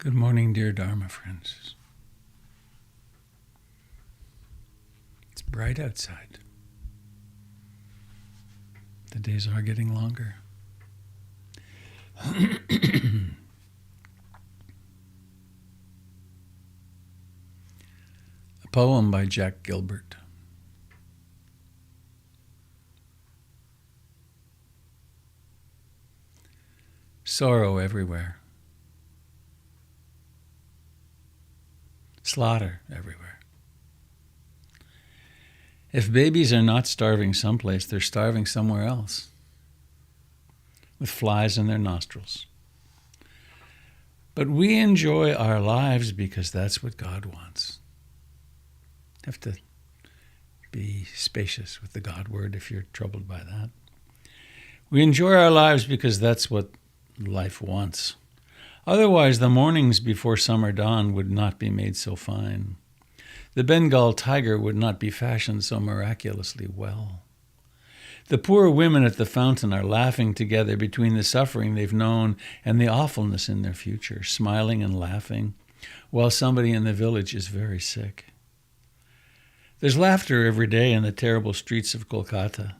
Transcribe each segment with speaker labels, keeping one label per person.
Speaker 1: Good morning, dear Dharma friends. It's bright outside. The days are getting longer. A poem by Jack Gilbert. Sorrow everywhere. Slaughter everywhere. If babies are not starving someplace, they're starving somewhere else, with flies in their nostrils. But we enjoy our lives because that's what God wants. You have to be spacious with the God word if you're troubled by that. We enjoy our lives because that's what life wants. Otherwise, the mornings before summer dawn would not be made so fine. The Bengal tiger would not be fashioned so miraculously well. The poor women at the fountain are laughing together between the suffering they've known and the awfulness in their future, smiling and laughing, while somebody in the village is very sick. There's laughter every day in the terrible streets of Kolkata.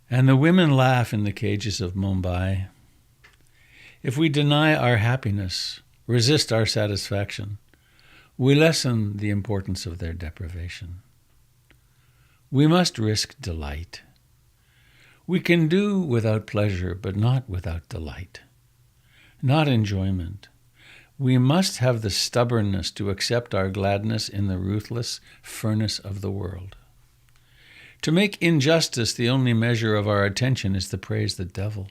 Speaker 1: And the women laugh in the cages of Mumbai. If we deny our happiness, resist our satisfaction, we lessen the importance of their deprivation. We must risk delight. We can do without pleasure, but not without delight, not enjoyment. We must have the stubbornness to accept our gladness in the ruthless furnace of the world. To make injustice the only measure of our attention is to praise the devil.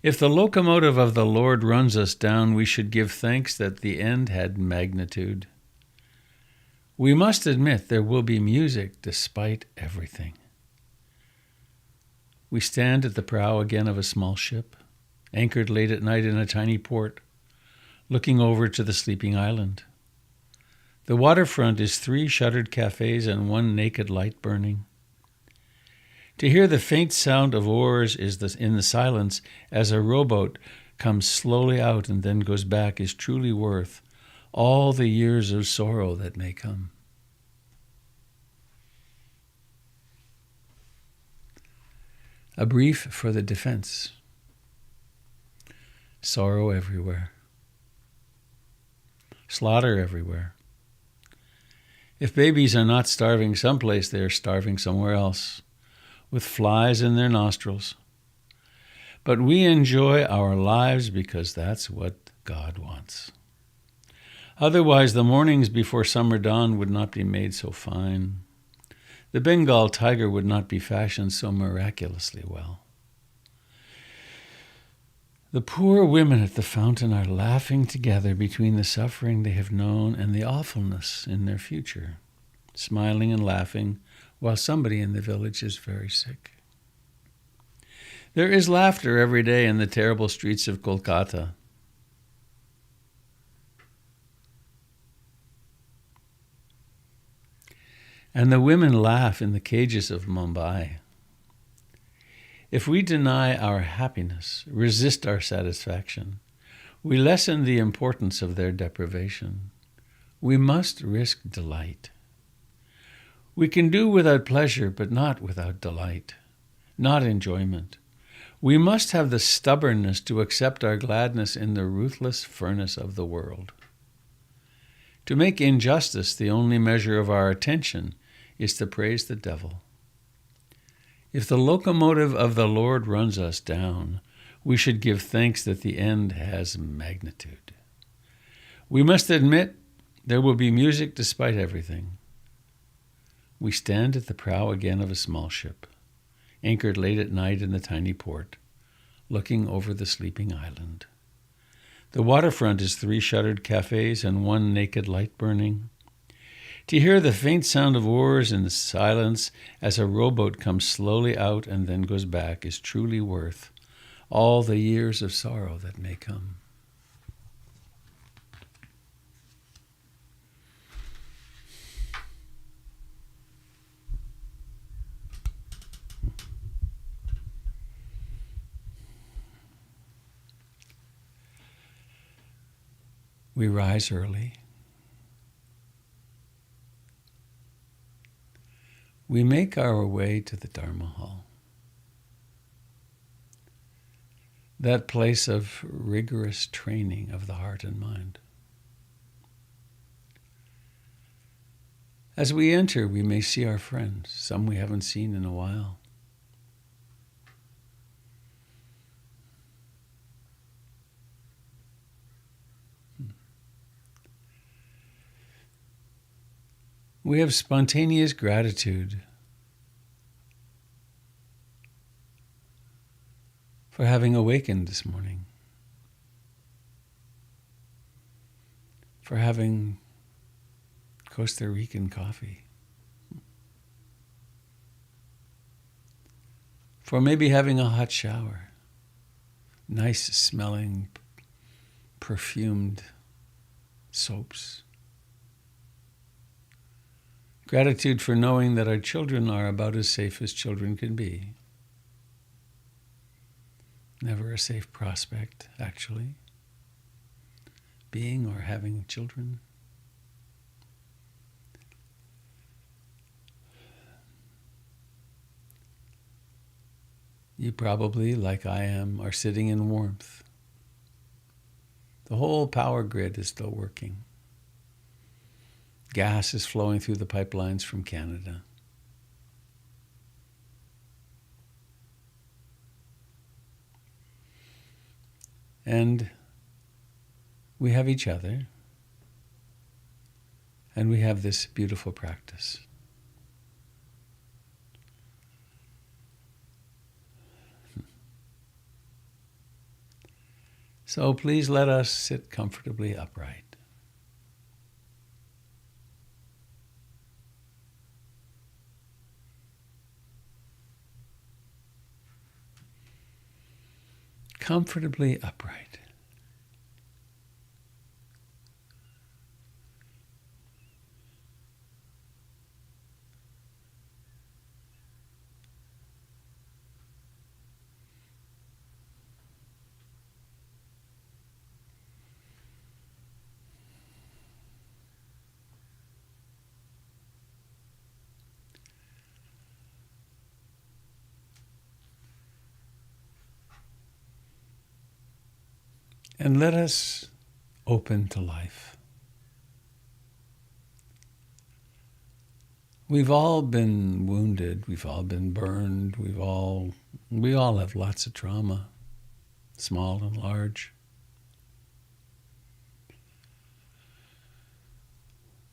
Speaker 1: If the locomotive of the Lord runs us down, we should give thanks that the end had magnitude. We must admit there will be music despite everything. We stand at the prow again of a small ship, anchored late at night in a tiny port, looking over to the sleeping island. The waterfront is 3 shuttered cafes and 1 naked light burning. To hear the faint sound of oars in the silence as a rowboat comes slowly out and then goes back is truly worth all the years of sorrow that may come. A brief for the defense. Sorrow everywhere. Slaughter everywhere. If babies are not starving someplace, they are starving somewhere else, with flies in their nostrils. But we enjoy our lives because that's what God wants. Otherwise, the mornings before summer dawn would not be made so fine. The Bengal tiger would not be fashioned so miraculously well. The poor women at the fountain are laughing together between the suffering they have known and the awfulness in their future, smiling and laughing while somebody in the village is very sick. There is laughter every day in the terrible streets of Kolkata. And the women laugh in the cages of Mumbai. If we deny our happiness, resist our satisfaction, we lessen the importance of their deprivation. We must risk delight. We can do without pleasure, but not without delight, not enjoyment. We must have the stubbornness to accept our gladness in the ruthless furnace of the world. To make injustice the only measure of our attention is to praise the devil. If the locomotive of the Lord runs us down, we should give thanks that the end has magnitude. We must admit there will be music despite everything. We stand at the prow again of a small ship, anchored late at night in the tiny port, looking over the sleeping island. The waterfront is 3 shuttered cafes and 1 naked light burning. To hear the faint sound of oars in the silence as a rowboat comes slowly out and then goes back is truly worth all the years of sorrow that may come. We rise early. We make our way to the Dharma Hall, that place of rigorous training of the heart and mind. As we enter, we may see our friends, some we haven't seen in a while. We have spontaneous gratitude for having awakened this morning, for having Costa Rican coffee, for maybe having a hot shower, nice smelling, perfumed soaps. Gratitude for knowing that our children are about as safe as children can be. Never a safe prospect, actually, being or having children. You probably, like I am, are sitting in warmth. The whole power grid is still working. Gas is flowing through the pipelines from Canada. And we have each other, and we have this beautiful practice. So please let us sit comfortably upright. Comfortably upright. And let us open to life. We've all been wounded, we've all been burned, we all have lots of trauma, small and large.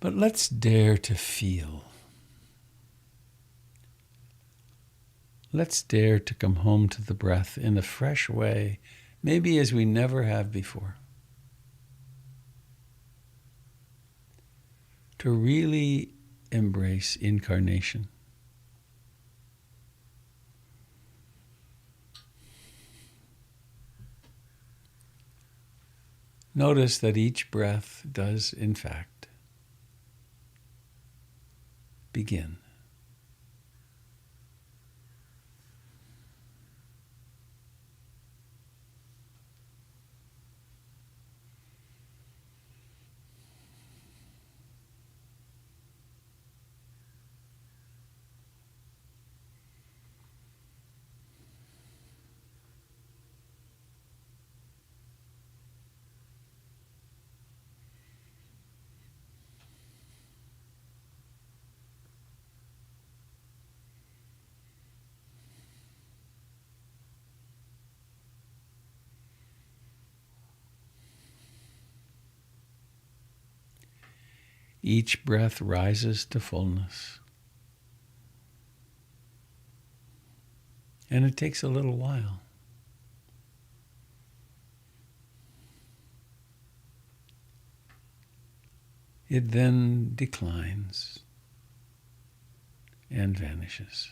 Speaker 1: But let's dare to feel. Let's dare to come home to the breath in a fresh way, maybe as we never have before. To really embrace incarnation. Notice that each breath does, in fact, begin. Each breath rises to fullness. And it takes a little while. It then declines and vanishes.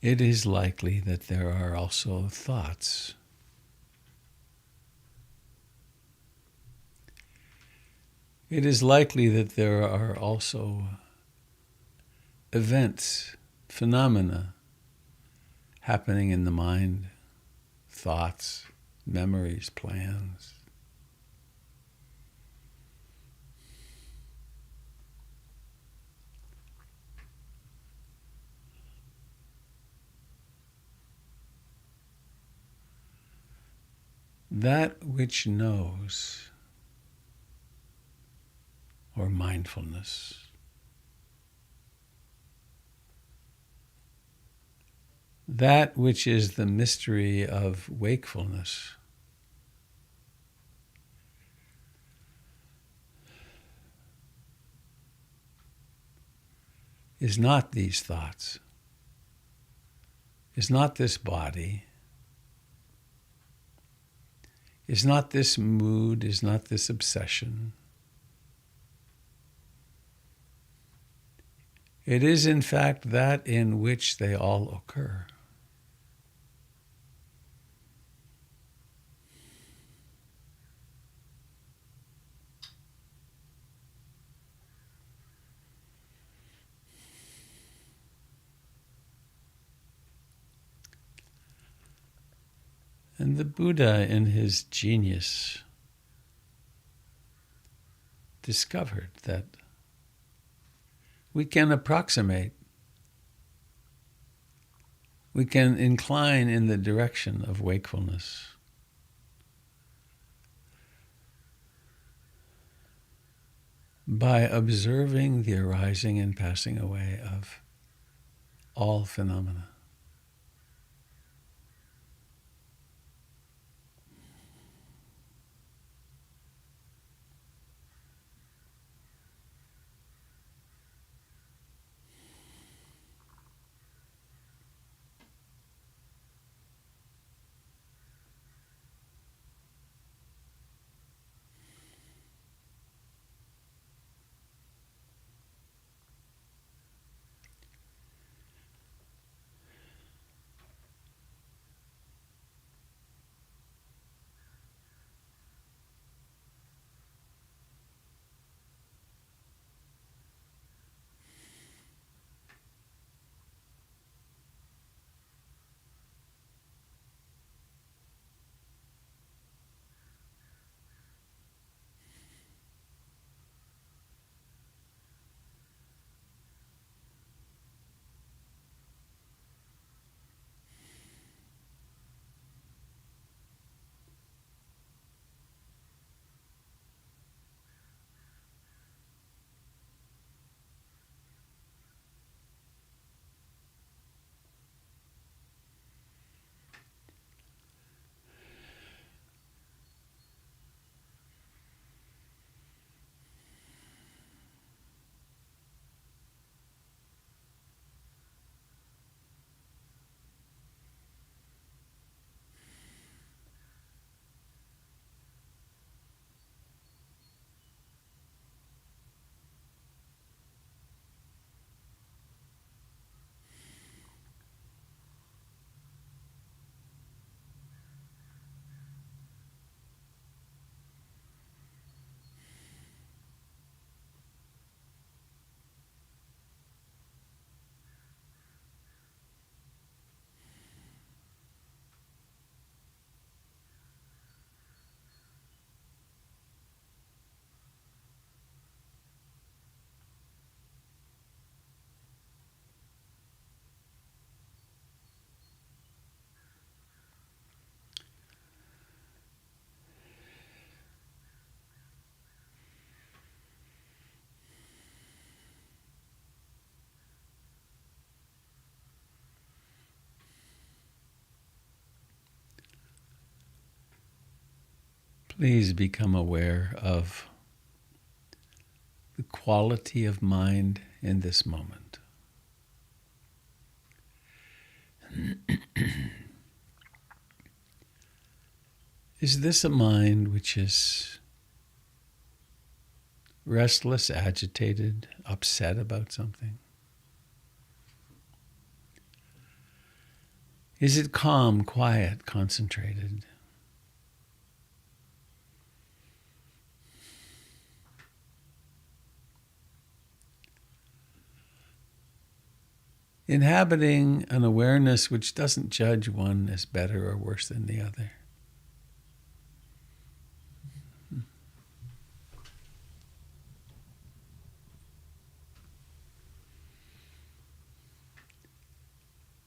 Speaker 1: it is likely that there are also thoughts. It is likely that there are also events, phenomena happening in the mind, thoughts, memories, plans. That which knows, or mindfulness, that which is the mystery of wakefulness, is not these thoughts, is not this body, is not this mood, is not this obsession. It is, in fact, that in which they all occur. And the Buddha, in his genius, discovered that we can approximate, we can incline in the direction of wakefulness. By observing the arising and passing away of all phenomena. Please become aware of the quality of mind in this moment. Is this a mind which is restless, agitated, upset about something? Is it calm, quiet, concentrated? Inhabiting an awareness which doesn't judge one as better or worse than the other.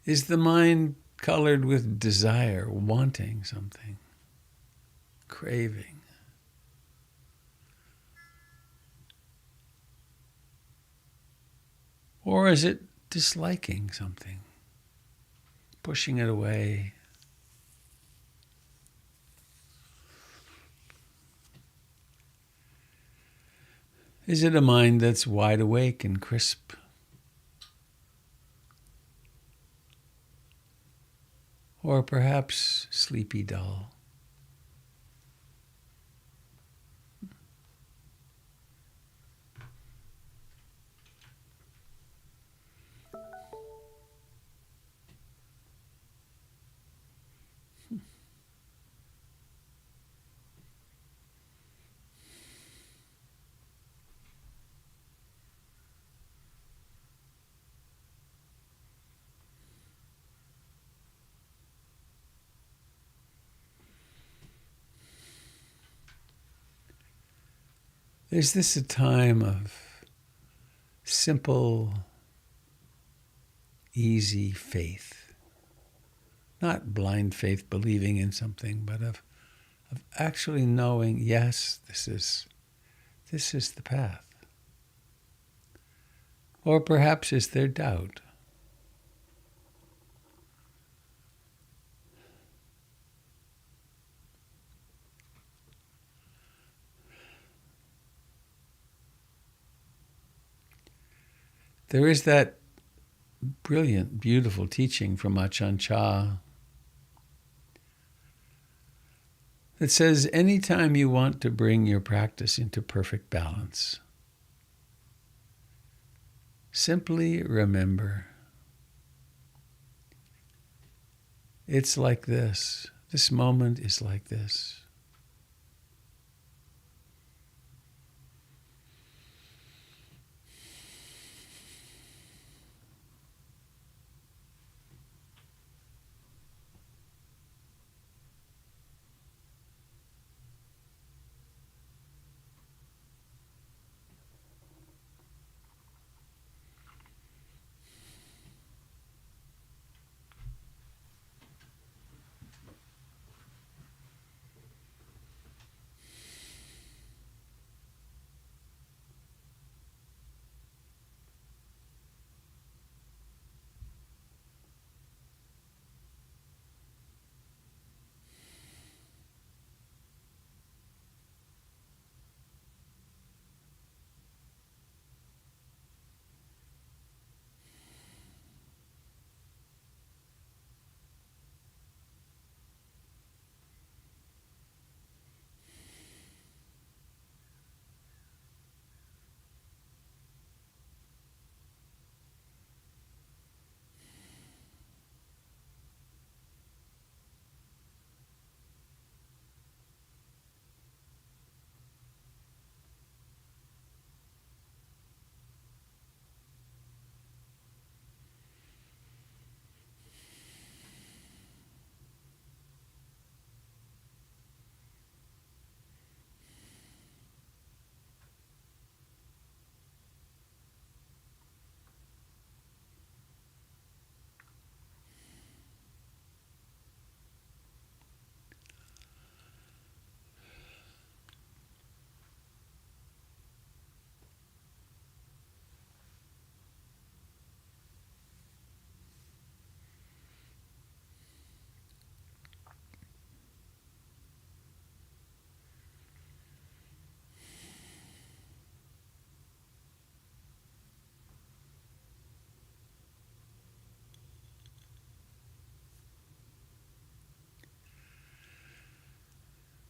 Speaker 1: Is the mind colored with desire, wanting something, craving? Or is it disliking something, pushing it away? Is it a mind that's wide awake and crisp? Or perhaps sleepy dull? Is this a time of simple, easy faith? Not blind faith, believing in something, but of actually knowing, yes, this is the path. Or perhaps is there doubt? There is that brilliant, beautiful teaching from Ajahn Chah that says anytime you want to bring your practice into perfect balance, simply remember, it's like this. This moment is like this.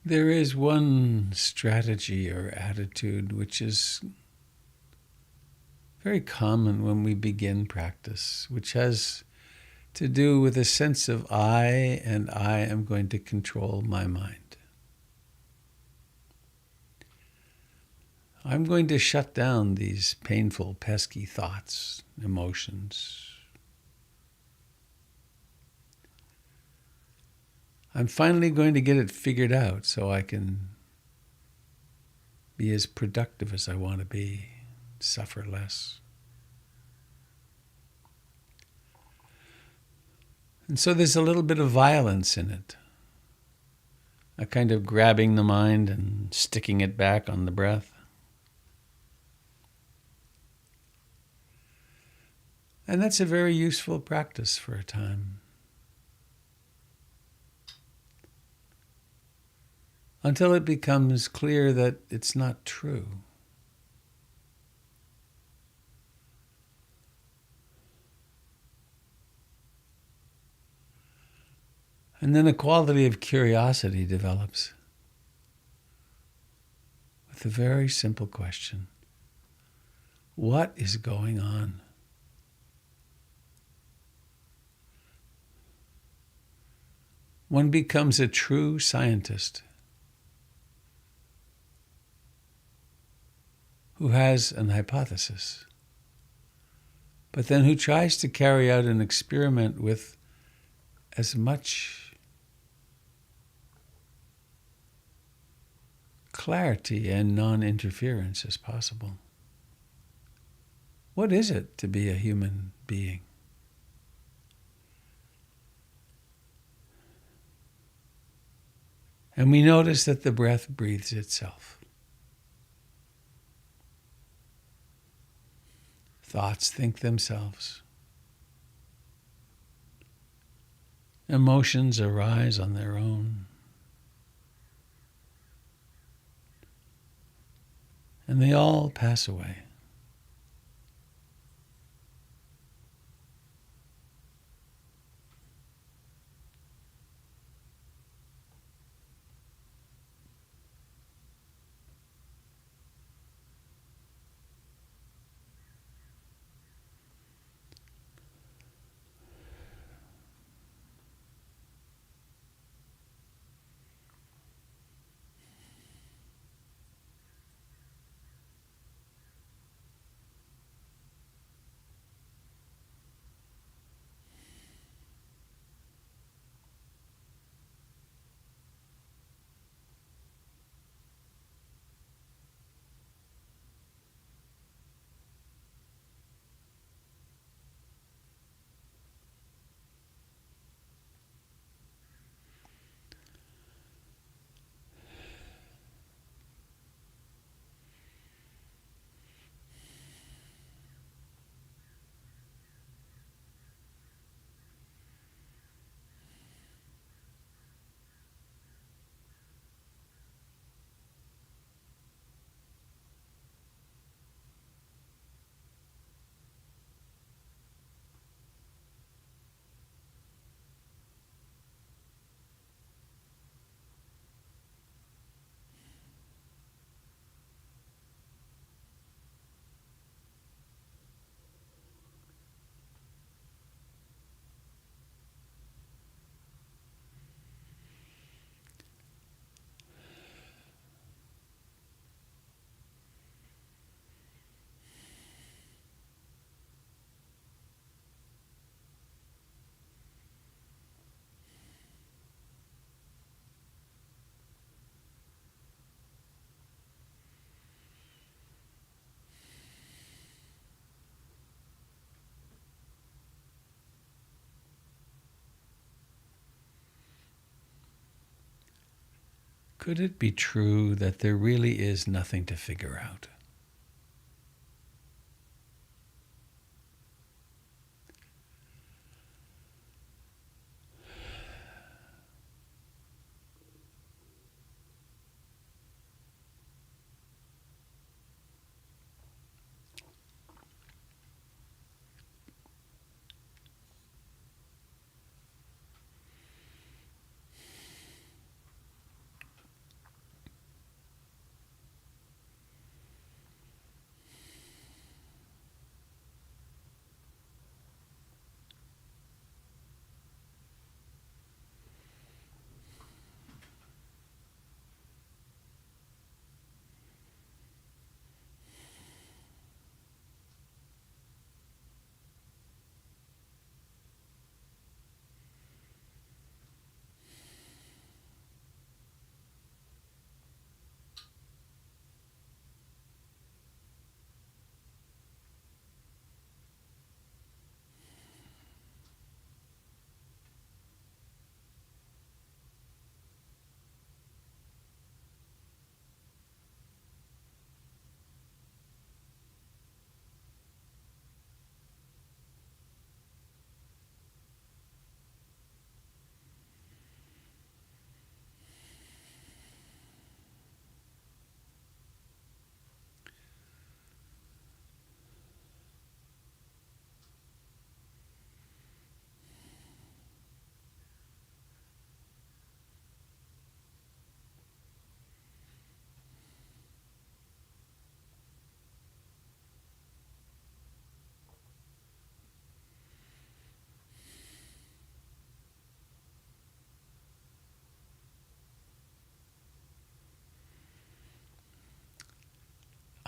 Speaker 1: There is one strategy or attitude which is very common when we begin practice, which has to do with a sense of I, and I am going to control my mind. I'm going to shut down these painful, pesky thoughts, emotions. I'm finally going to get it figured out so I can be as productive as I want to be, suffer less. And so there's a little bit of violence in it, a kind of grabbing the mind and sticking it back on the breath. And that's a very useful practice for a time. Until it becomes clear that it's not true. And then a quality of curiosity develops with a very simple question. What is going on? One becomes a true scientist who has an hypothesis, but then who tries to carry out an experiment with as much clarity and non-interference as possible. What is it to be a human being? And we notice that the breath breathes itself. Thoughts think themselves. Emotions arise on their own. And they all pass away. Could it be true that there really is nothing to figure out?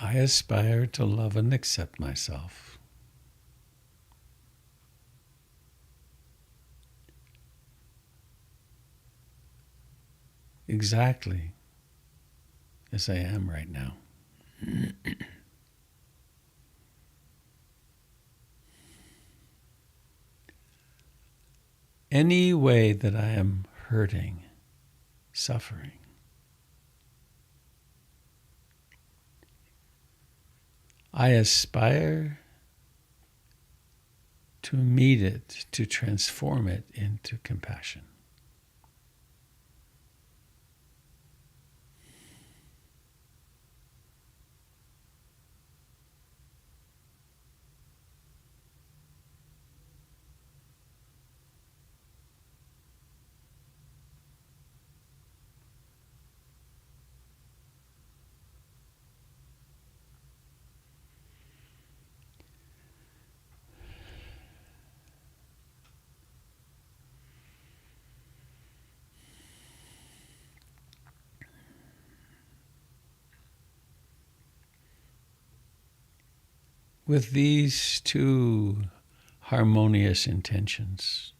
Speaker 1: I aspire to love and accept myself. Exactly as I am right now. Any way that I am hurting, suffering, I aspire to meet it, to transform it into compassion. With these two harmonious intentions,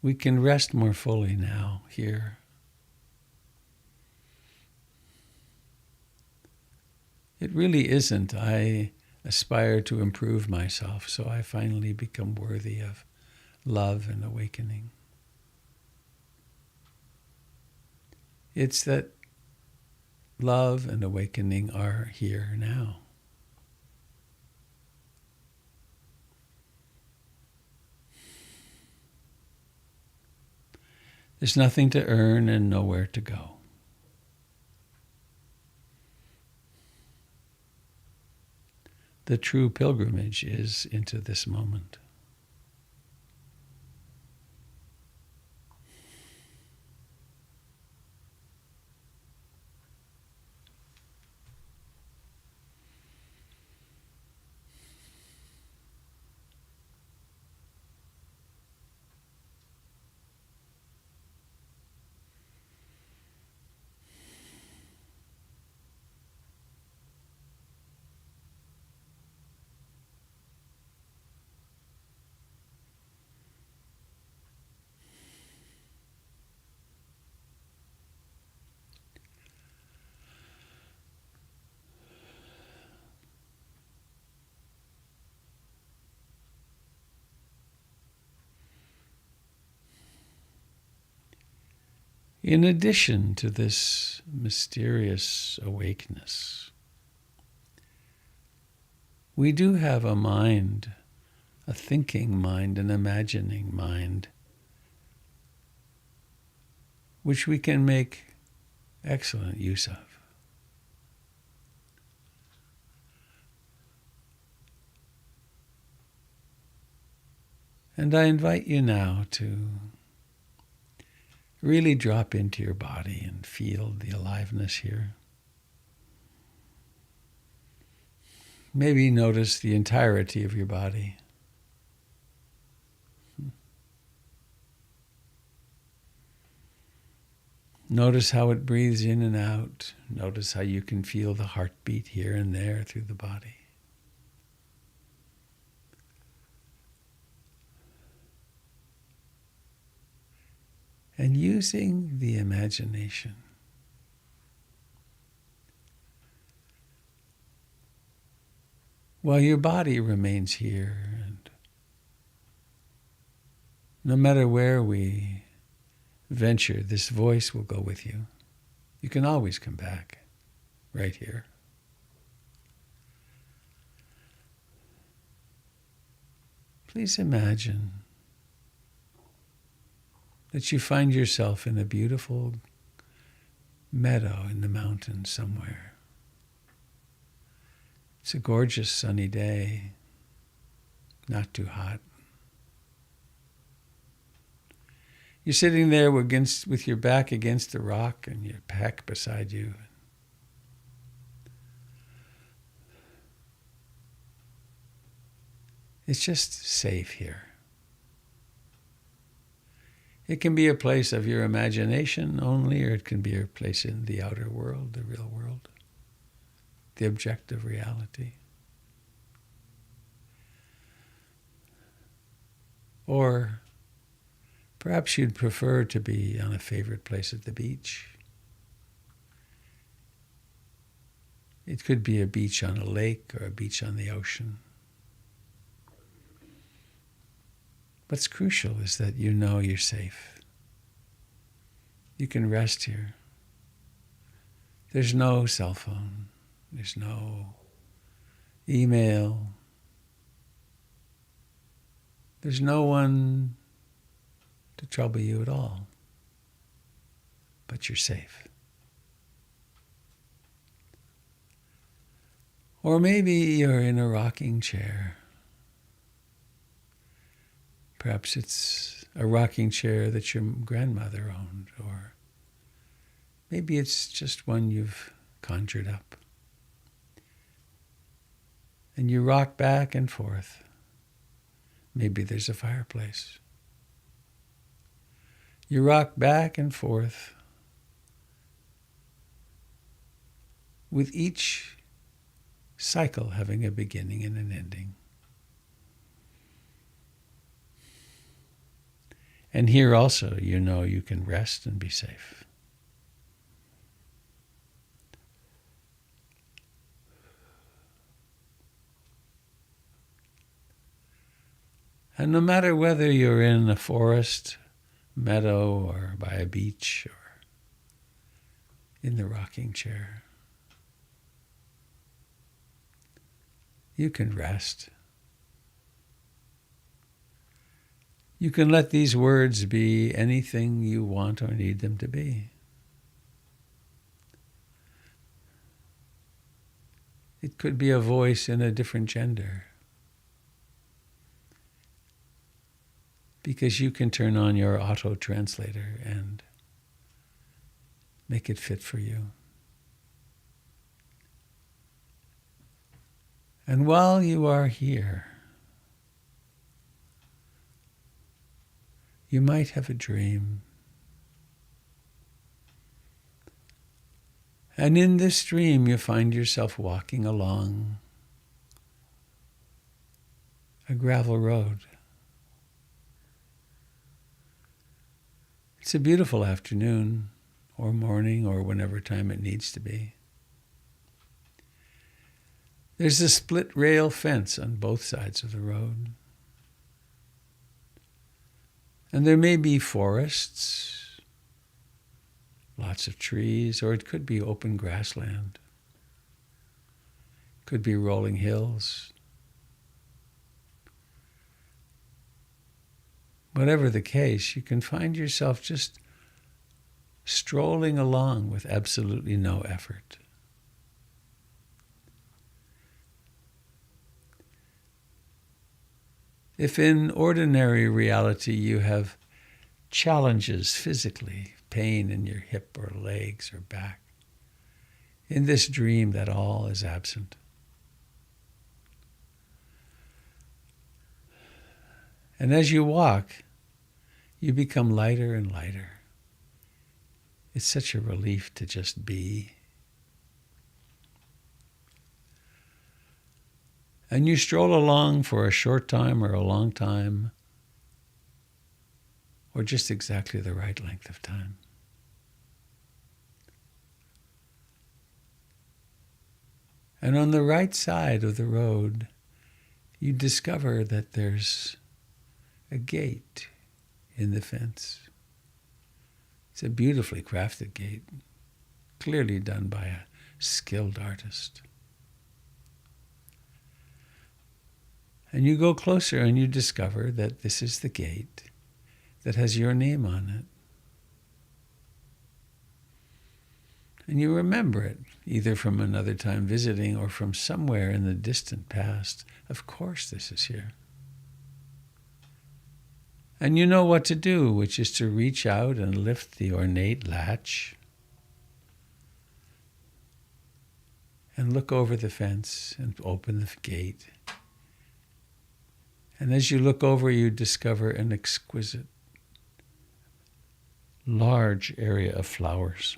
Speaker 1: we can rest more fully now here. It really isn't, I aspire to improve myself so I finally become worthy of love and awakening. It's that love and awakening are here now. There's nothing to earn and nowhere to go. The true pilgrimage is into this moment. In addition to this mysterious awakeness, we do have a mind, a thinking mind, an imagining mind, which we can make excellent use of. And I invite you now to really drop into your body and feel the aliveness here. Maybe notice the entirety of your body. Notice how it breathes in and out. Notice how you can feel the heartbeat here and there through the body. And using the imagination, while your body remains here, and no matter where we venture, this voice will go with you. You can always come back right here. Please imagine that you find yourself in a beautiful meadow in the mountains somewhere. It's a gorgeous sunny day, not too hot. You're sitting there with your back against a rock and your pack beside you. It's just safe here. It can be a place of your imagination only, or it can be a place in the outer world, the real world, the objective reality. Or perhaps you'd prefer to be on a favorite place at the beach. It could be a beach on a lake or a beach on the ocean. What's crucial is that you know you're safe. You can rest here. There's no cell phone. There's no email. There's no one to trouble you at all. But you're safe. Or maybe you're in a rocking chair. Perhaps it's a rocking chair that your grandmother owned, or maybe it's just one you've conjured up. And you rock back and forth. Maybe there's a fireplace. You rock back and forth with each cycle having a beginning and an ending. And here also, you know you can rest and be safe. And no matter whether you're in a forest, meadow, or by a beach, or in the rocking chair, you can rest. You can let these words be anything you want or need them to be. It could be a voice in a different gender, because you can turn on your auto-translator and make it fit for you. And while you are here, you might have a dream. And in this dream, you find yourself walking along a gravel road. It's a beautiful afternoon, or morning, or whenever time it needs to be. There's a split rail fence on both sides of the road. And there may be forests, lots of trees, or it could be open grassland. It could be rolling hills. Whatever the case, you can find yourself just strolling along with absolutely no effort. If in ordinary reality you have challenges physically, pain in your hip or legs or back, in this dream that all is absent. And as you walk, you become lighter and lighter. It's such a relief to just be. And you stroll along for a short time or a long time, or just exactly the right length of time. And on the right side of the road, you discover that there's a gate in the fence. It's a beautifully crafted gate, clearly done by a skilled artist. And you go closer and you discover that this is the gate that has your name on it. And you remember it, either from another time visiting or from somewhere in the distant past. Of course this is here. And you know what to do, which is to reach out and lift the ornate latch and look over the fence and open the gate. And as you look over, you discover an exquisite, large area of flowers.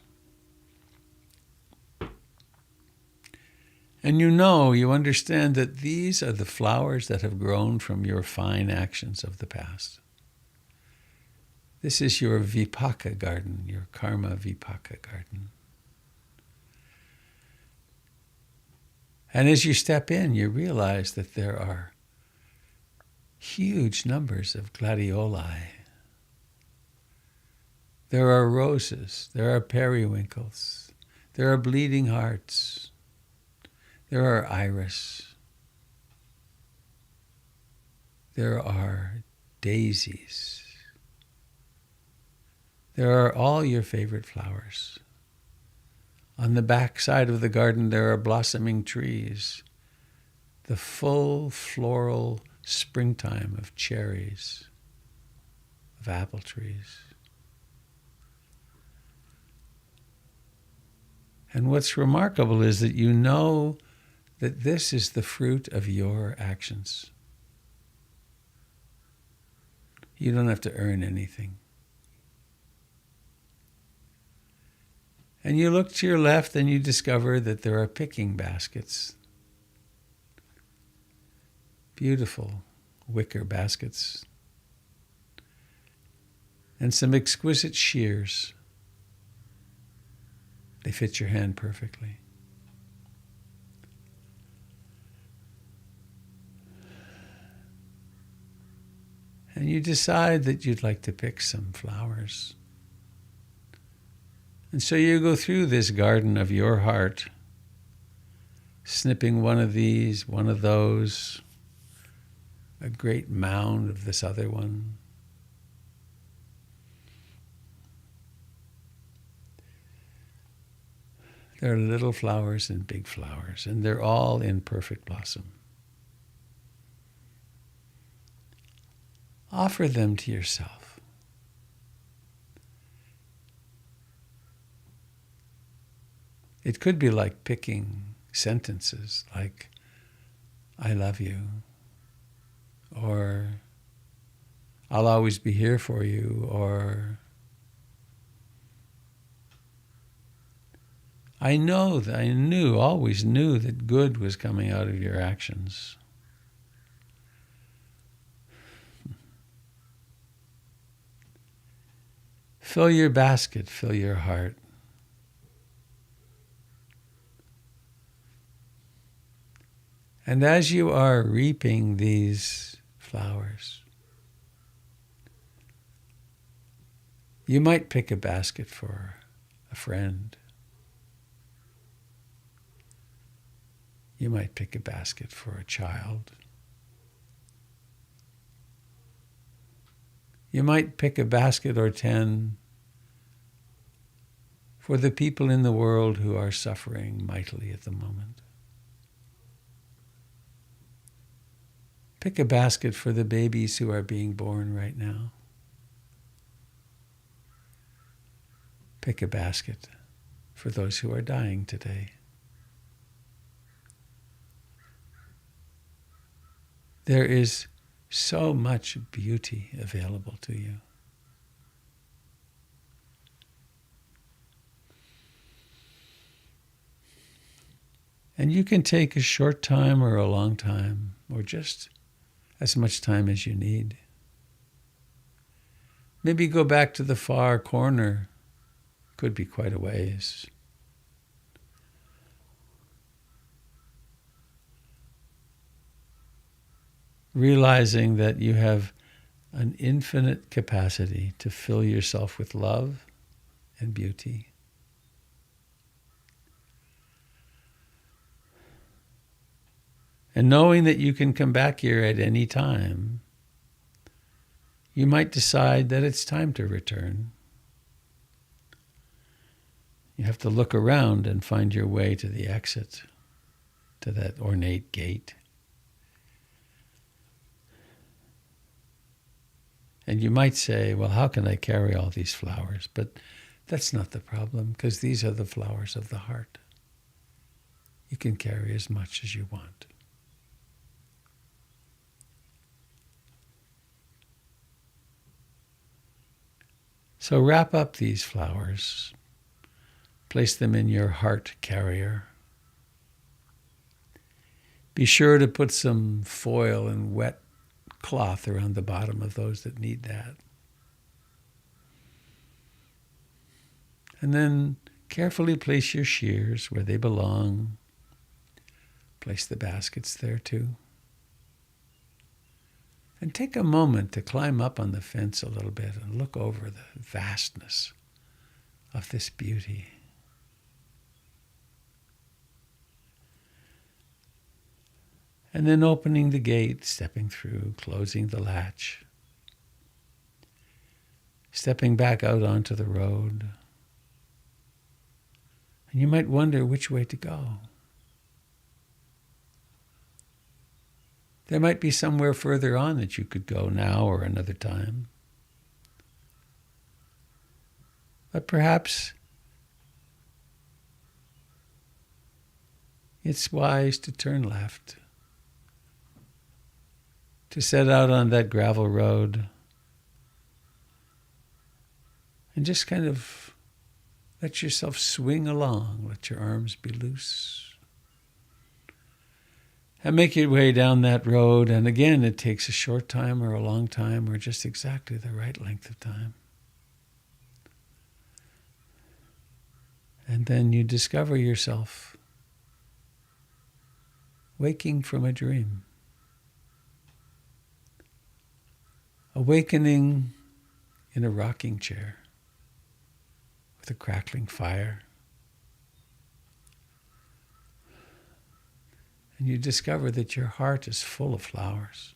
Speaker 1: And you understand that these are the flowers that have grown from your fine actions of the past. This is your vipaka garden, your karma vipaka garden. And as you step in, you realize that there are huge numbers of gladioli. There are roses, there are periwinkles, there are bleeding hearts, there are iris, there are daisies. There are all your favorite flowers. On the back side of the garden, there are blossoming trees, the full floral springtime of cherries, of apple trees. And what's remarkable is that you know that this is the fruit of your actions. You don't have to earn anything. And you look to your left and you discover that there are picking baskets. Beautiful wicker baskets. And some exquisite shears. They fit your hand perfectly. And you decide that you'd like to pick some flowers. And so you go through this garden of your heart, snipping one of these, one of those, a great mound of this other one. There are little flowers and big flowers, and they're all in perfect blossom. Offer them to yourself. It could be like picking sentences like, I love you, or I'll always be here for you, or always knew that good was coming out of your actions. Fill your basket, fill your heart. And as you are reaping these flowers, you might pick a basket for a friend. You might pick a basket for a child. You might pick a basket or 10 for the people in the world who are suffering mightily at the moment. Pick a basket for the babies who are being born right now. Pick a basket for those who are dying today. There is so much beauty available to you. And you can take a short time or a long time, or just as much time as you need. Maybe go back to the far corner. Could be quite a ways. Realizing that you have an infinite capacity to fill yourself with love and beauty. And knowing that you can come back here at any time, you might decide that it's time to return. You have to look around and find your way to the exit, to that ornate gate. And you might say, well, how can I carry all these flowers? But that's not the problem, because these are the flowers of the heart. You can carry as much as you want. So wrap up these flowers, place them in your heart carrier. Be sure to put some foil and wet cloth around the bottom of those that need that. And then carefully place your shears where they belong. Place the baskets there too. And take a moment to climb up on the fence a little bit and look over the vastness of this beauty. And then opening the gate, stepping through, closing the latch, stepping back out onto the road. And you might wonder which way to go. There might be somewhere further on that you could go now or another time. But perhaps it's wise to turn left, to set out on that gravel road and just kind of let yourself swing along, let your arms be loose. And make your way down that road, and again, it takes a short time or a long time or just exactly the right length of time. And then you discover yourself waking from a dream, awakening in a rocking chair with a crackling fire. And you discover that your heart is full of flowers.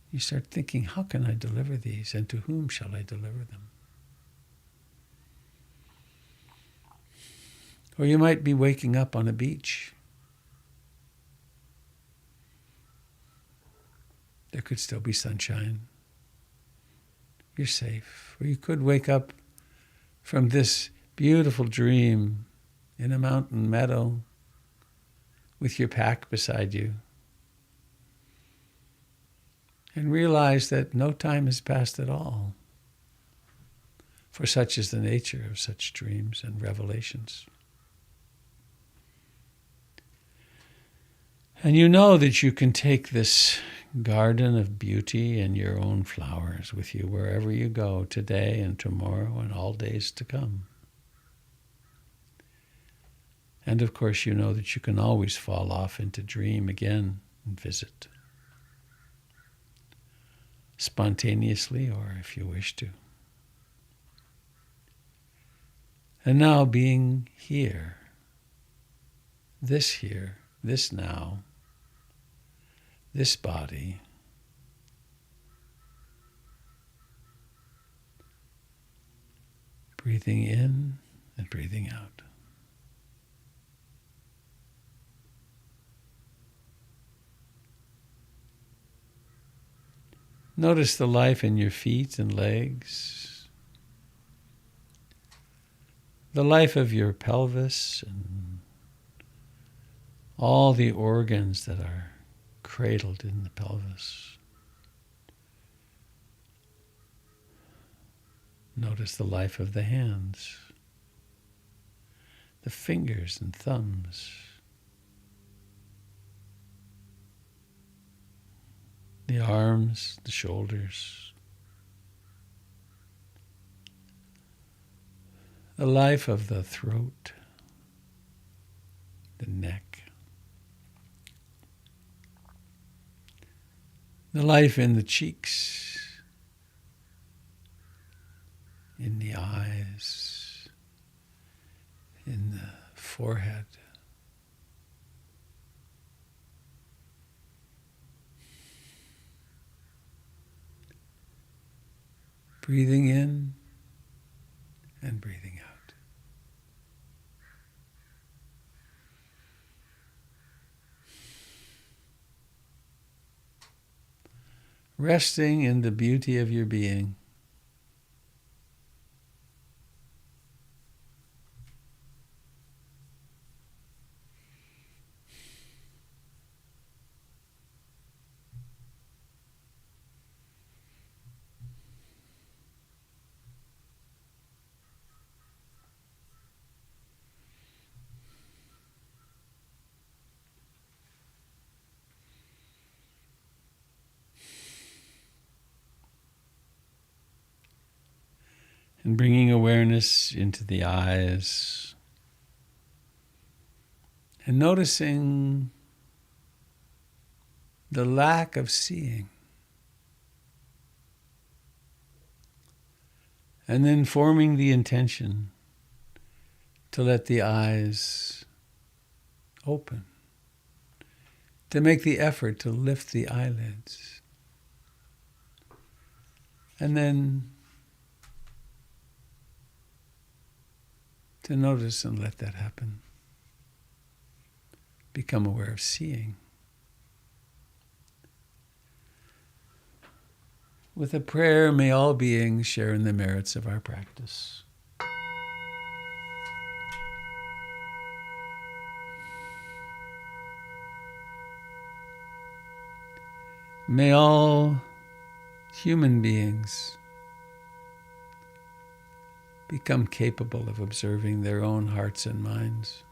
Speaker 1: You start thinking, how can I deliver these, and to whom shall I deliver them? Or you might be waking up on a beach. There could still be sunshine. You're safe. Or you could wake up from this beautiful dream in a mountain meadow with your pack beside you and realize that no time has passed at all, for such is the nature of such dreams and revelations. And you know that you can take this garden of beauty and your own flowers with you wherever you go today and tomorrow and all days to come. And of course, you know that you can always fall off into dream again and visit, spontaneously or if you wish to. And now being here, this now, this body, breathing in and breathing out. Notice the life in your feet and legs, the life of your pelvis and all the organs that are cradled in the pelvis. Notice the life of the hands, the fingers and thumbs, the arms, the shoulders, the life of the throat, the neck, the life in the cheeks, in the eyes, in the forehead. Breathing in and breathing out. Resting in the beauty of your being. And bringing awareness into the eyes. And noticing the lack of seeing. And then forming the intention to let the eyes open. To make the effort to lift the eyelids. And then to notice and let that happen. Become aware of seeing. With a prayer, may all beings share in the merits of our practice. May all human beings become capable of observing their own hearts and minds.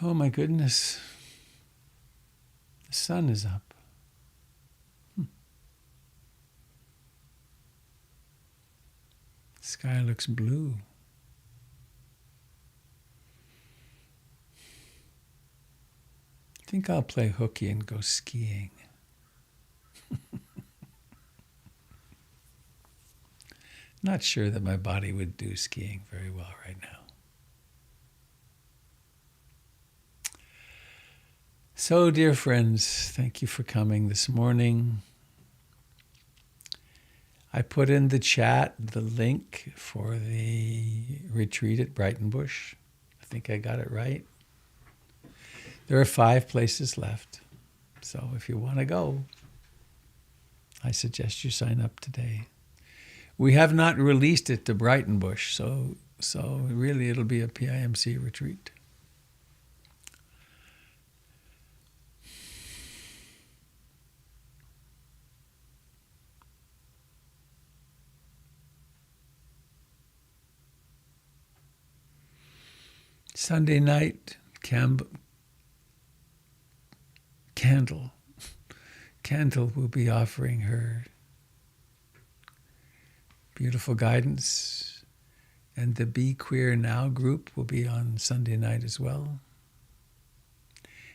Speaker 1: Oh my goodness, the sun is up. The sky looks blue. I think I'll play hooky and go skiing. Not sure that my body would do skiing very well right now. So, dear friends, thank you for coming this morning. I put in the chat the link for the retreat at Brightonbush. I think I got it right. There are 5 places left. So if you want to go, I suggest you sign up today. We have not released it to Brightonbush, so really it'll be a PIMC retreat. Sunday night, Candle will be offering her beautiful guidance, and the Be Queer Now group will be on Sunday night as well,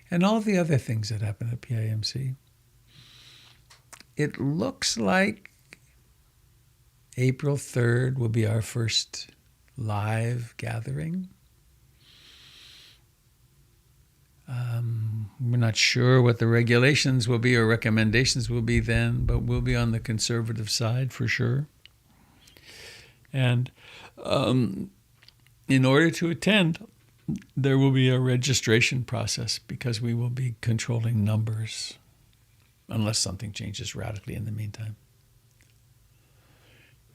Speaker 1: and all the other things that happen at PIMC. It looks like April 3rd will be our first live gathering. We're not sure what the regulations will be or recommendations will be then, but we'll be on the conservative side for sure. And in order to attend, there will be a registration process because we will be controlling numbers unless something changes radically in the meantime.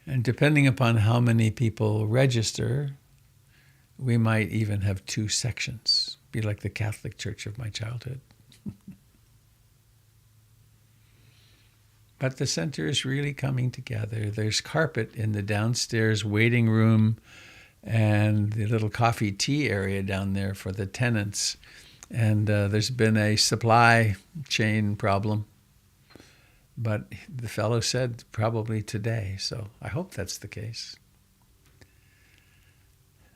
Speaker 1: And depending upon how many people register, we might even have 2 sections. Be like the Catholic Church of my childhood. But the center is really coming together. There's carpet in the downstairs waiting room and the little coffee tea area down there for the tenants. And there's been a supply chain problem. But the fellow said probably today, so I hope that's the case.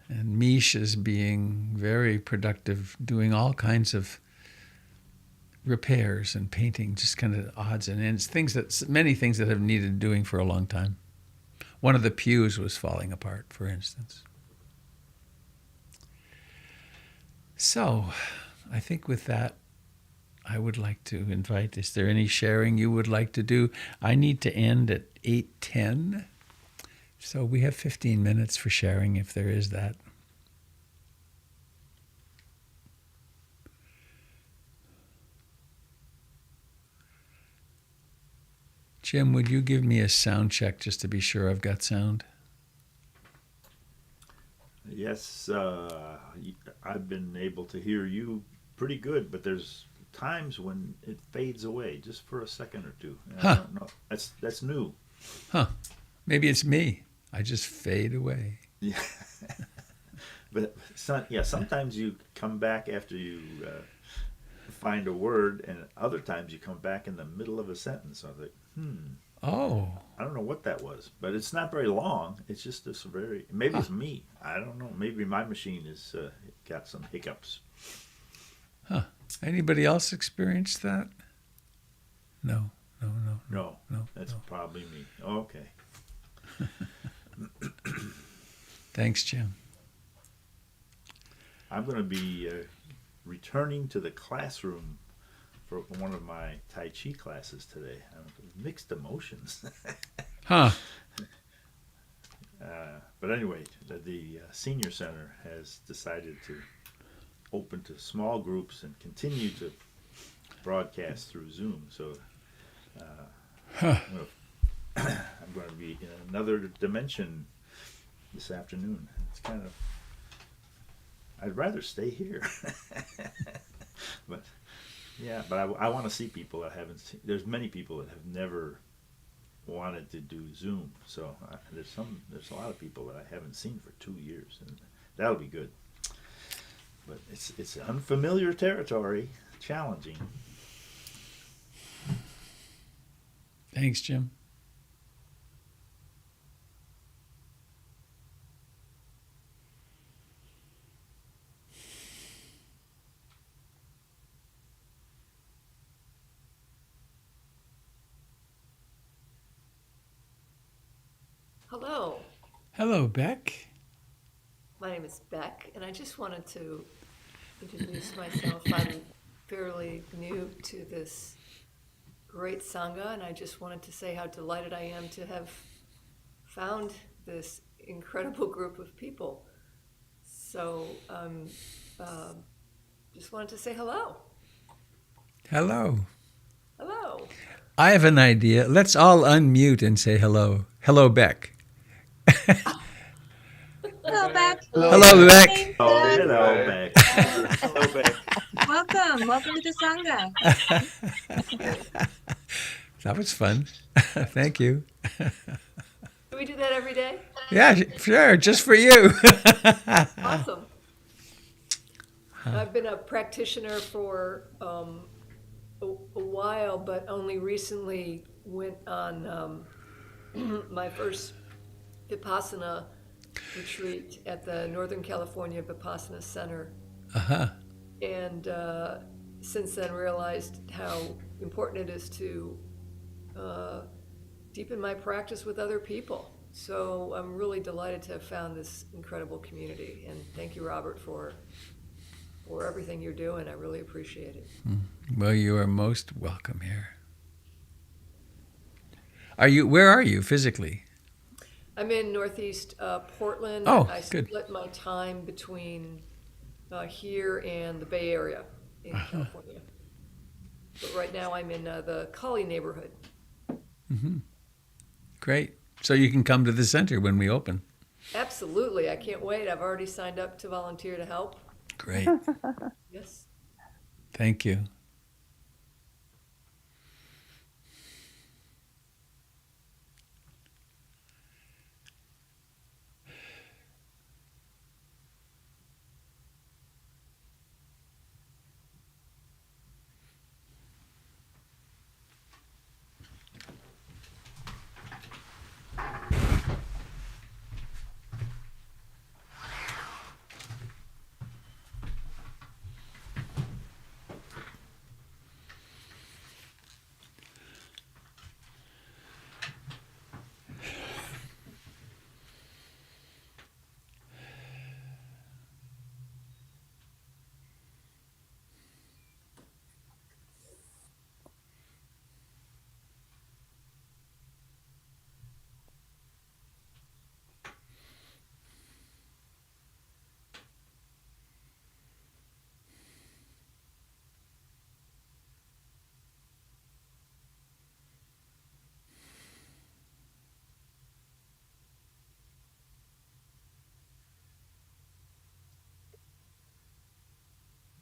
Speaker 1: And Mish is being very productive, doing all kinds of repairs and painting, just kind of odds and ends, many things that have needed doing for a long time. One of the pews was falling apart, for instance. So, I think with that, I would like to invite, is there any sharing you would like to do? I need to end at 8:10, so we have 15 minutes for sharing if there is that. Jim, would you give me a sound check just to be sure I've got sound?
Speaker 2: Yes, I've been able to hear you pretty good, but there's times when it fades away just for a second or two. I don't know. That's new.
Speaker 1: Huh. Maybe it's me. I just fade away.
Speaker 2: Yeah. But sometimes you come back after you find a word, and other times you come back in the middle of a sentence. I was like,
Speaker 1: Oh.
Speaker 2: I don't know what that was, but it's not very long. It's just this maybe it's me. I don't know. Maybe my machine has got some hiccups.
Speaker 1: Huh. Anybody else experienced that? No.
Speaker 2: No, that's probably me. Okay.
Speaker 1: Thanks, Jim.
Speaker 2: I'm going to be returning to the classroom for one of my Tai Chi classes today. Mixed emotions.
Speaker 1: Huh.
Speaker 2: But anyway, the senior center has decided to open to small groups and continue to broadcast through Zoom. So I'm going to be in another dimension this afternoon. It's kind of, I'd rather stay here. But I want to see people that I haven't seen. There's many people that have never wanted to do Zoom. So there's a lot of people that I haven't seen for 2 years, and that'll be good. But it's unfamiliar territory, challenging.
Speaker 1: Thanks, Jim.
Speaker 3: Hello.
Speaker 1: Hello, Beck.
Speaker 3: My name is Beck, and I just wanted to introduce myself. I'm fairly new to this great Sangha, and I just wanted to say how delighted I am to have found this incredible group of people. So just wanted to say hello.
Speaker 1: Hello.
Speaker 3: Hello.
Speaker 1: I have an idea. Let's all unmute and say hello. Hello, Beck.
Speaker 4: Hello, Beck.
Speaker 1: Hello, Beck.
Speaker 2: Oh, hello, Beck. Hello, Beck.
Speaker 4: Welcome to the Sangha.
Speaker 1: That was fun. Thank you.
Speaker 3: Do we do that every day?
Speaker 1: Yeah, sure. Just for you.
Speaker 3: Awesome. I've been a practitioner for a while, but only recently went on my first Vipassana retreat at the Northern California Vipassana Center.
Speaker 1: Uh-huh.
Speaker 3: And since then realized how important it is to deepen my practice with other people. So I'm really delighted to have found this incredible community. And thank you, Robert, for everything you're doing. I really appreciate it.
Speaker 1: Well, you are most welcome here. Where are you physically?
Speaker 3: I'm in Northeast Portland.
Speaker 1: Oh,
Speaker 3: I
Speaker 1: good.
Speaker 3: split my time between here and the Bay Area in California. But right now I'm in the Collie neighborhood.
Speaker 1: Mm-hmm. Great. So you can come to the center when we open.
Speaker 3: Absolutely. I can't wait. I've already signed up to volunteer to help.
Speaker 1: Great.
Speaker 3: Yes.
Speaker 1: Thank you.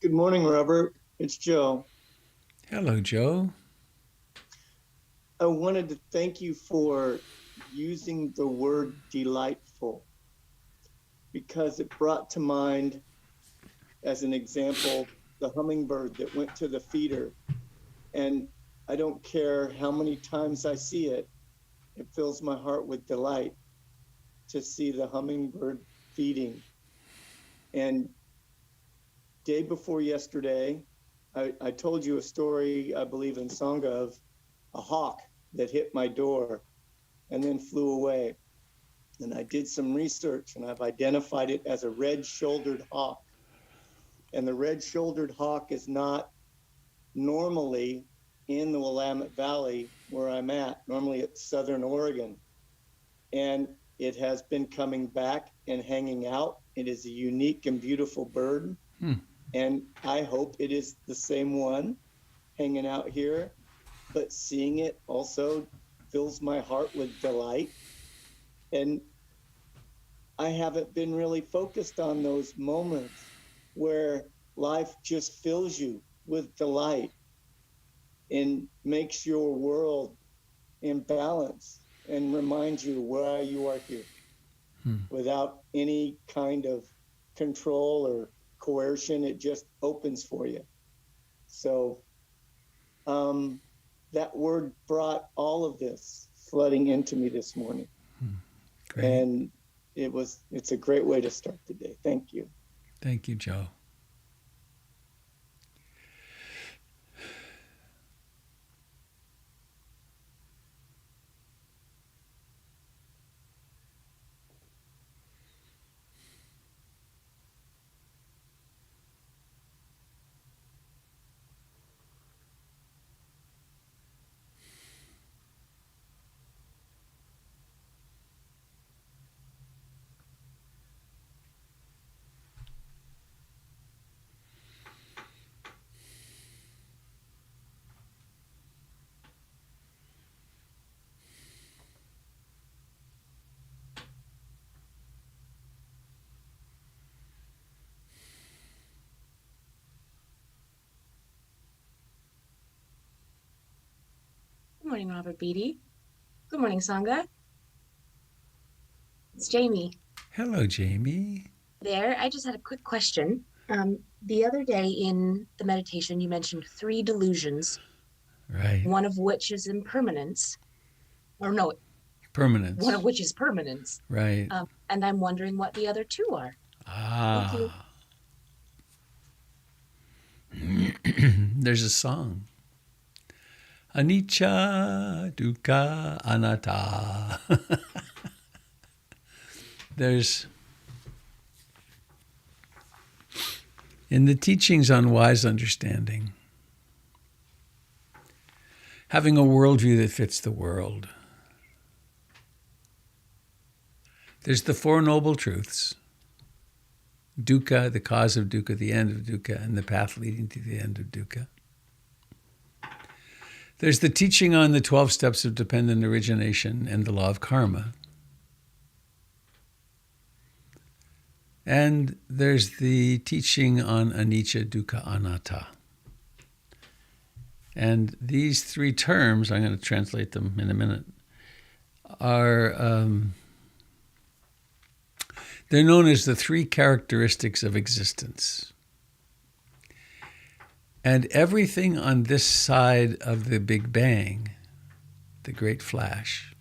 Speaker 5: Good morning, Robert. It's Joe.
Speaker 1: Hello, Joe.
Speaker 5: I wanted to thank you for using the word delightful because it brought to mind, as an example, the hummingbird that went to the feeder. And I don't care how many times I see it, it fills my heart with delight to see the hummingbird feeding. And day before yesterday, I told you a story, I believe in Sangha, of a hawk that hit my door and then flew away. And I did some research and I've identified it as a red-shouldered hawk. And the red-shouldered hawk is not normally in the Willamette Valley where I'm at. Normally it's Southern Oregon. And it has been coming back and hanging out. It is a unique and beautiful bird. And I hope it is the same one hanging out here. But seeing it also fills my heart with delight. And I haven't been really focused on those moments where life just fills you with delight and makes your world in balance and reminds you why you are here without any kind of control or coercion. It just opens for you. So that word brought all of this flooding into me this morning.
Speaker 1: Great.
Speaker 5: And it's a great way to start the day. Thank you.
Speaker 1: Thank you, Joe.
Speaker 4: Good morning, Robert Beatty. Good morning, Sangha. It's Jamie.
Speaker 1: Hello, Jamie.
Speaker 4: There, I just had a quick question. The other day in the meditation, you mentioned 3 delusions,
Speaker 1: Right.
Speaker 4: one of which is impermanence. Or no,
Speaker 1: Permanence.
Speaker 4: one of which is permanence.
Speaker 1: Right.
Speaker 4: And I'm wondering what the other 2 are. Thank you.
Speaker 1: There's a song. Anicca, Dukkha, Anatta. There's, in the teachings on wise understanding, having a worldview that fits the world. There's the 4 noble truths. Dukkha, the cause of dukkha, the end of dukkha, and the path leading to the end of dukkha. There's the teaching on the 12 steps of dependent origination and the law of karma. And there's the teaching on anicca, dukkha, anatta. And these 3 terms, I'm going to translate them in a minute, are, they're known as the 3 characteristics of existence. And everything on this side of the Big Bang, the Great Flash,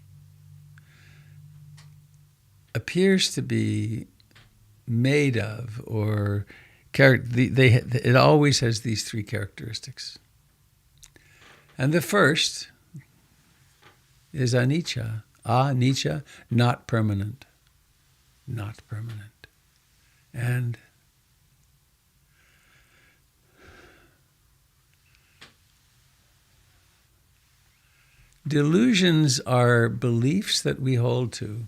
Speaker 1: appears to be made of, or it always has these 3 characteristics. And the first is anicca. Anicca, not permanent. Not permanent. And delusions are beliefs that we hold to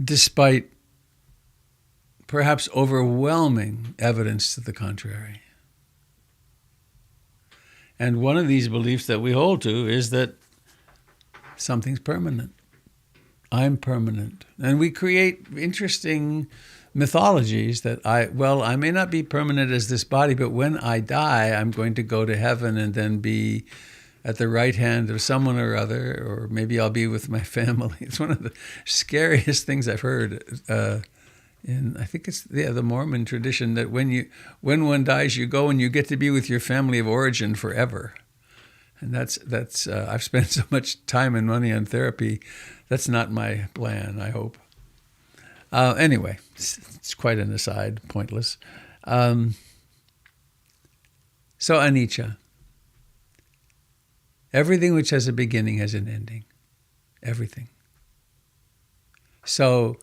Speaker 1: despite perhaps overwhelming evidence to the contrary. And one of these beliefs that we hold to is that something's permanent. I'm permanent. And we create interesting mythologies that I may not be permanent as this body, but when I die, I'm going to go to heaven and then be at the right hand of someone or other, or maybe I'll be with my family. It's one of the scariest things I've heard. I think it's the Mormon tradition that when one dies, you go and you get to be with your family of origin forever. And that's I've spent so much time and money on therapy. That's not my plan, I hope. Anyway, it's quite an aside, pointless. So anicca. Everything which has a beginning has an ending. Everything. So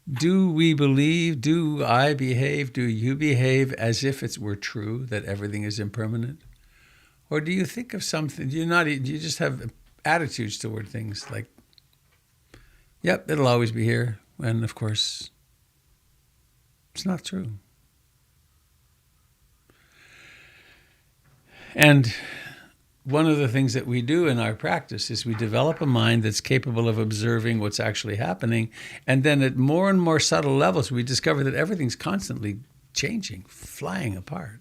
Speaker 1: do we believe, do I behave, do you behave as if it were true that everything is impermanent? Or do you think of something, do you just have attitudes toward things like, yep, it'll always be here. And of course, it's not true. And one of the things that we do in our practice is we develop a mind that's capable of observing what's actually happening. And then at more and more subtle levels, we discover that everything's constantly changing, flying apart.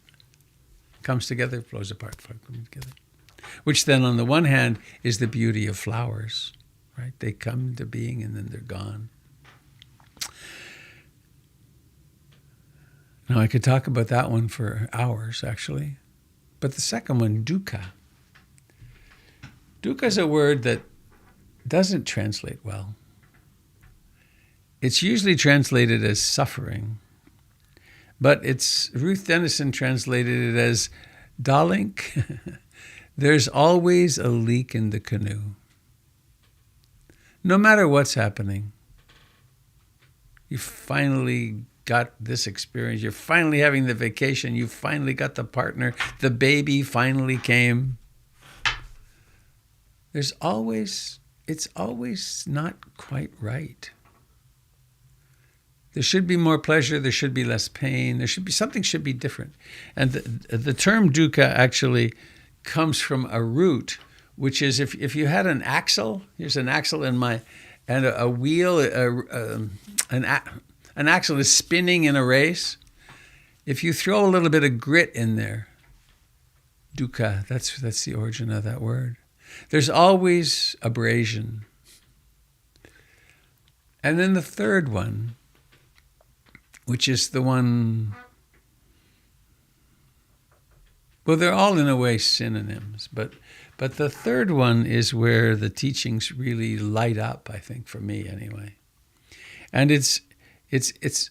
Speaker 1: Comes together, flows apart, comes together. Which then, on the one hand, is the beauty of flowers, right? They come into being and then they're gone. Now, I could talk about that one for hours, actually. But the second one, dukkha. Dukkha is a word that doesn't translate well. It's usually translated as suffering. But Ruth Dennison translated it as, darling, there's always a leak in the canoe. No matter what's happening, you finally got this experience. You're finally having the vacation. You finally got the partner. The baby finally came. It's always not quite right. There should be more pleasure. There should be less pain. Something should be different. And the term dukkha actually comes from a root, which is if you had an axle, here's an axle and a wheel, an axle is spinning in a race. If you throw a little bit of grit in there, dukkha, that's the origin of that word. There's always abrasion. And then the third one, which is the one, well, they're all in a way synonyms, but the third one is where the teachings really light up, I think, for me anyway. And it's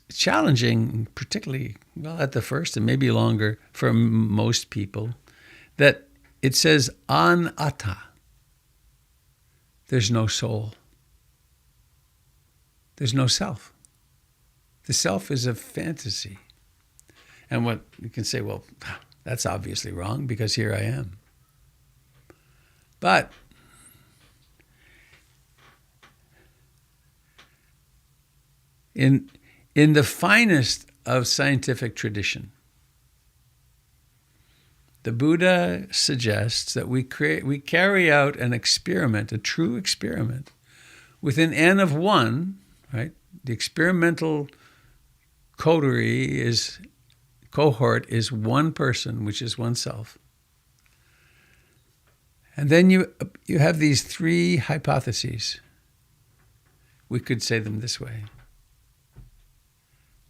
Speaker 1: challenging, particularly, well, at the first and maybe longer for most people, that it says anatta. There's no soul. There's no self. The self is a fantasy. And what you can say, well, that's obviously wrong because here I am. But in the finest of scientific tradition, the Buddha suggests that we carry out an experiment, a true experiment, with an N of one, right? The experimental cohort is one person, which is oneself. And then you have these three hypotheses. We could say them this way.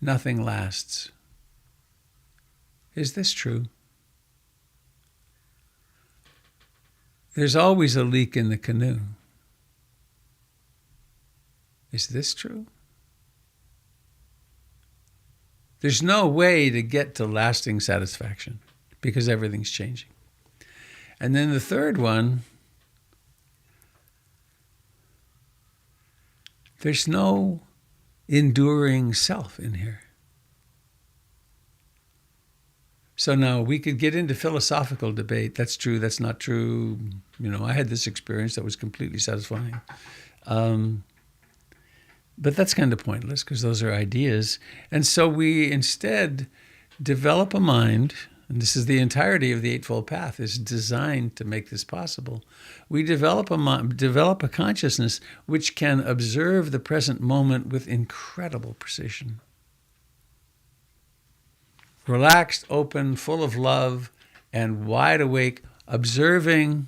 Speaker 1: Nothing lasts. Is this true? There's always a leak in the canoe. Is this true? There's no way to get to lasting satisfaction because everything's changing. And then the third one, there's no enduring self in here. So now we could get into philosophical debate. That's true, that's not true. I had this experience that was completely satisfying. But that's kind of pointless because those are ideas. And so we instead develop a mind, and this is the entirety of the Eightfold Path, is designed to make this possible. We develop a consciousness which can observe the present moment with incredible precision. relaxed, open, full of love, and wide awake, observing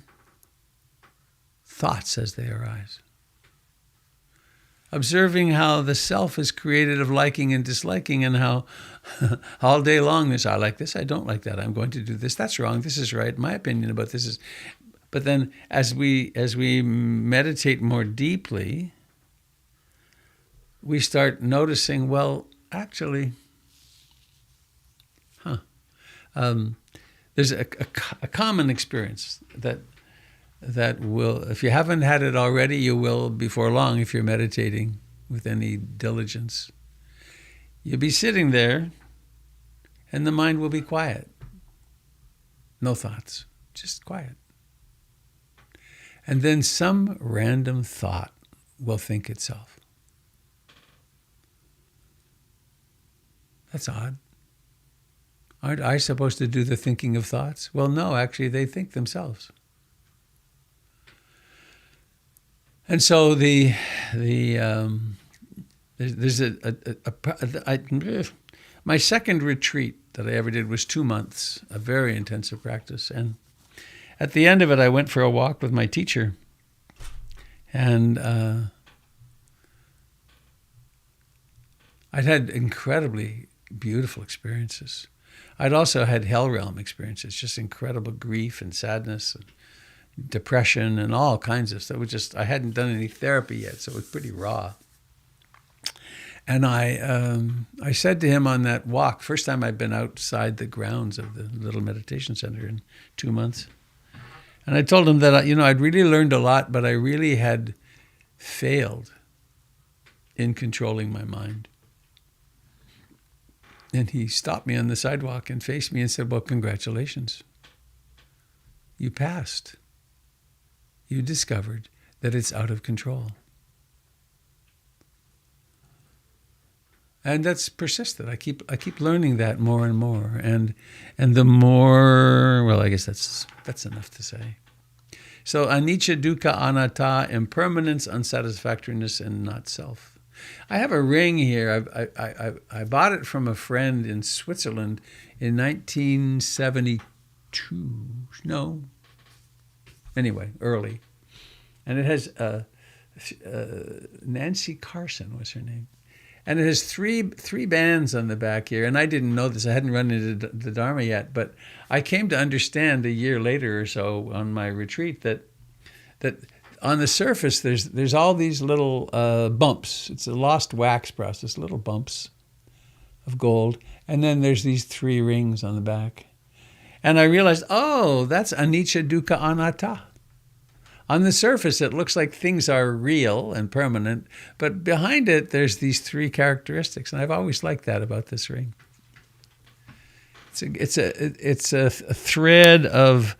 Speaker 1: thoughts as they arise. Observing how the self is created of liking and disliking, and how all day long there's, I like this, I don't like that, I'm going to do this, that's wrong, this is right, my opinion about this is... But then as we meditate more deeply, we start noticing, well, actually, there's a common experience that will, if you haven't had it already, you will before long if you're meditating with any diligence. You'll be sitting there and the mind will be quiet. No thoughts, just quiet. And then some random thought will think itself. That's odd. Aren't I supposed to do the thinking of thoughts? Well, no, actually they think themselves. And so there's my second retreat that I ever did was 2 months, a very intensive practice. And at the end of it, I went for a walk with my teacher. And I'd had incredibly beautiful experiences. I'd also had hell realm experiences, just incredible grief and sadness and depression and all kinds of stuff. It was just, I hadn't done any therapy yet, so it was pretty raw. And I said to him on that walk, first time I'd been outside the grounds of the little meditation center in 2 months. And I told him that, I'd really learned a lot, but I really had failed in controlling my mind. And he stopped me on the sidewalk and faced me and said, well, congratulations. You passed. You discovered that it's out of control. And that's persisted. I keep learning that more and more. And the more, well, I guess that's enough to say. So anicca, dukkha, anatta, impermanence, unsatisfactoriness, and not self. I have a ring here. I bought it from a friend in Switzerland in 1972. No. Anyway, early. And it has Nancy Carson was her name. And it has three bands on the back here. And I didn't know this. I hadn't run into the Dharma yet. But I came to understand a year later or so on my retreat that on the surface there's all these little bumps. It's a lost wax process, little bumps of gold. And then there's these 3 rings on the back. And I realized, oh, that's anicca, dukkha, anatta. On the surface, it looks like things are real and permanent, but behind it, there's these 3 characteristics, and I've always liked that about this ring. It's a thread of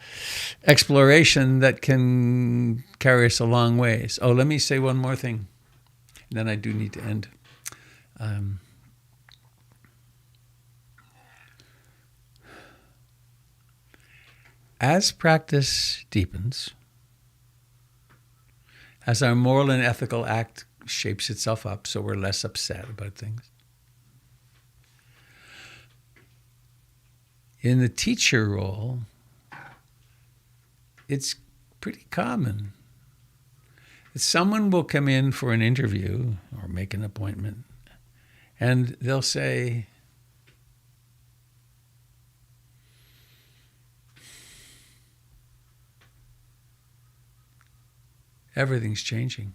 Speaker 1: exploration that can carry us a long ways. Oh, let me say one more thing, and then I do need to end. As practice deepens, as our moral and ethical act shapes itself up so we're less upset about things. In the teacher role, it's pretty common that someone will come in for an interview or make an appointment, and they'll say, everything's changing.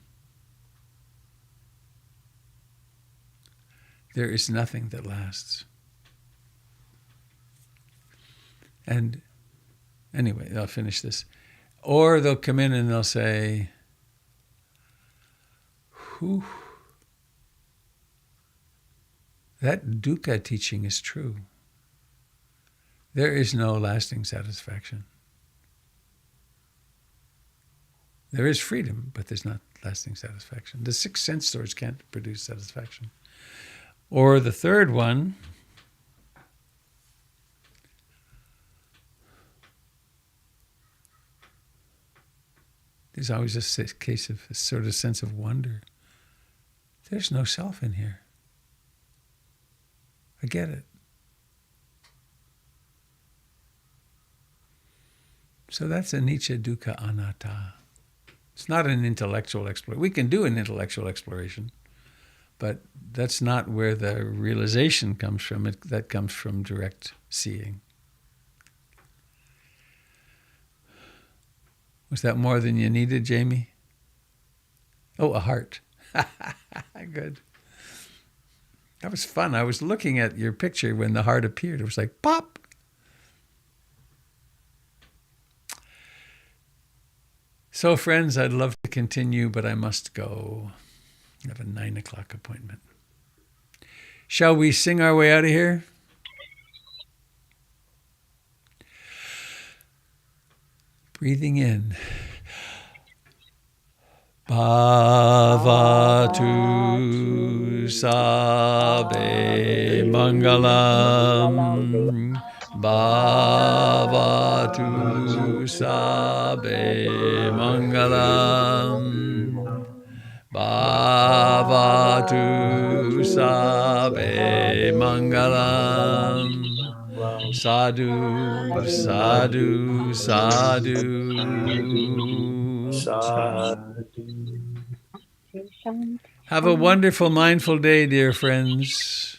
Speaker 1: There is nothing that lasts. And anyway, I'll finish this. Or they'll come in and they'll say, whew, that dukkha teaching is true. There is no lasting satisfaction. There is freedom, but there's not lasting satisfaction. The 6 sense stores can't produce satisfaction. Or the third one, there's always a case of a sort of sense of wonder. There's no self in here. I get it. So that's anicca, dukkha, anatta. It's not an intellectual exploration. We can do an intellectual exploration, but that's not where the realization comes from. That comes from direct seeing. Was that more than you needed, Jamie? Oh, a heart. Good. That was fun. I was looking at your picture when the heart appeared. It was like, pop. So, friends, I'd love to continue, but I must go. I have a 9 o'clock appointment. Shall we sing our way out of here? Breathing in. Bhavatu sabe mangalam. Bhavatu sabe mangalam. Bhavatu sabe mangalam. Sadhu, sadhu, sadhu. Have a wonderful, mindful day, dear friends.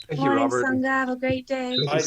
Speaker 6: Thank you,
Speaker 4: Morning,
Speaker 6: Robert.
Speaker 4: Sangha. Have a great day.
Speaker 6: Bye, Dave.